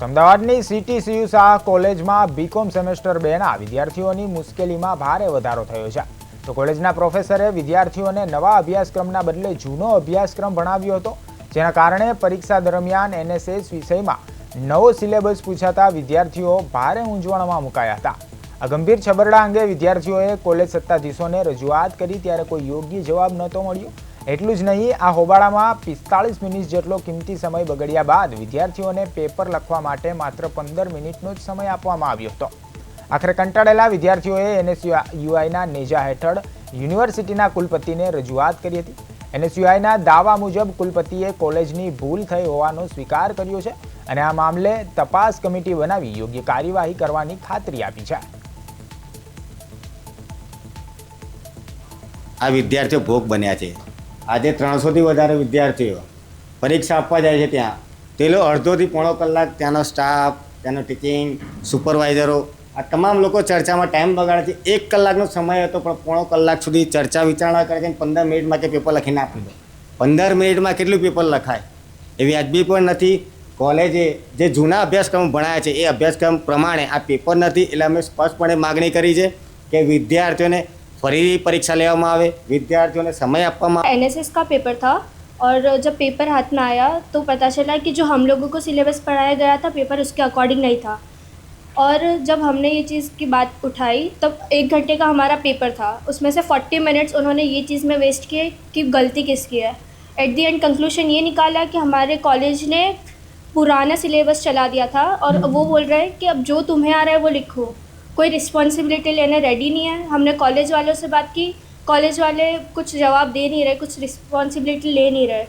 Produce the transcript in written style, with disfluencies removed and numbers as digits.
અમદાવાદની સીટીસીયુ શાહ કોલેજમાં BCom semester 2ના વિદ્યાર્થીઓની મુશ્કેલીમાં ભારે વધારો થયો છે। તો કોલેજના પ્રોફેસરે વિદ્યાર્થીઓને નવા અભ્યાસક્રમના બદલે જૂનો અભ્યાસક્રમ ભણાવ્યો હતો, જેના કારણે પરીક્ષા દરમિયાન એનએસએસ વિષયમાં નવો સિલેબસ પૂછાતા વિદ્યાર્થીઓ ભારે મૂંઝવણમાં મુકાયા હતા। આ ગંભીર છબરડા અંગે વિદ્યાર્થીઓએ કોલેજ સત્તાધીશોને રજૂઆત કરી ત્યારે કોઈ યોગ્ય જવાબ નહોતો મળ્યો। એટલું જ નહીં, આ હોબાળામાં 45 મિનિટ જેટલો કિંમતી સમય બગડ્યા બાદ વિદ્યાર્થીઓને પેપર લખવા માટે માત્ર 15 મિનિટનો જ સમય આપવામાં આવ્યો હતો। આખરે કંટાળેલા વિદ્યાર્થીઓએ એનએસયુઆઈના નેજા હેઠળ યુનિવર્સિટીના કુલપતિને રજૂઆત કરી હતી। એનએસયુઆઈના દાવા મુજબ કુલપતિએ કોલેજની ભૂલ થઈ હોવાનો સ્વીકાર કર્યો છે અને આ મામલે તપાસ કમિટી બનાવી યોગ્ય કાર્યવાહી કરવાની ખાતરી આપી છે। આ વિદ્યાર્થીઓ ભોગ બન્યા છે। આજે 300થી વધારે વિદ્યાર્થીઓ પરીક્ષા આપવા જાય છે। ત્યાં તે લોકો અડધોથી પોણો કલાક ત્યાંનો સ્ટાફ, ત્યાંનો ટીચિંગ, સુપરવાઇઝરો આ તમામ લોકો ચર્ચામાં ટાઈમ બગાડે છે। 1 કલાકનો સમય હતો પણ પોણો કલાક સુધી ચર્ચા વિચારણા કરે છે। 15 મિનિટમાં કે પેપર લખીને આપી દો। 15 મિનિટમાં કેટલું પેપર લખાય એવી વ્યાજબી પણ નથી। કોલેજે જે જૂના અભ્યાસક્રમ ભણાયા છે એ અભ્યાસક્રમ પ્રમાણે આ પેપર નથી। એટલે અમે સ્પષ્ટપણે માગણી કરી છે કે વિદ્યાર્થીઓને फरी परीक्षा लेवामां आवे, विद्यार्थियों ने समय आपवामां। एनएसएस का पेपर था और जब पेपर हाथ में आया तो पता चला कि जो हम लोगों को सिलेबस पढ़ाया गया था पेपर उसके अकॉर्डिंग नहीं था। और जब हमने ये चीज़ की बात उठाई तब 1 घंटे का हमारा पेपर था, उसमें से 40 मिनट्स उन्होंने ये चीज़ में वेस्ट किए कि गलती किसकी है। एट दी एंड कंक्लूशन ये निकाला कि हमारे कॉलेज ने पुराना सिलेबस चला दिया था और वो बोल रहे हैं कि अब जो तुम्हें आ रहा है वो लिखो, कोई रिस्पॉन्सिबिलिटी लेने रेडी नहीं है। हमने कॉलेज वालों से बात की, कॉलेज वाले कुछ जवाब दे नहीं रहे, कुछ रिस्पॉन्सिबिलिटी ले नहीं रहे।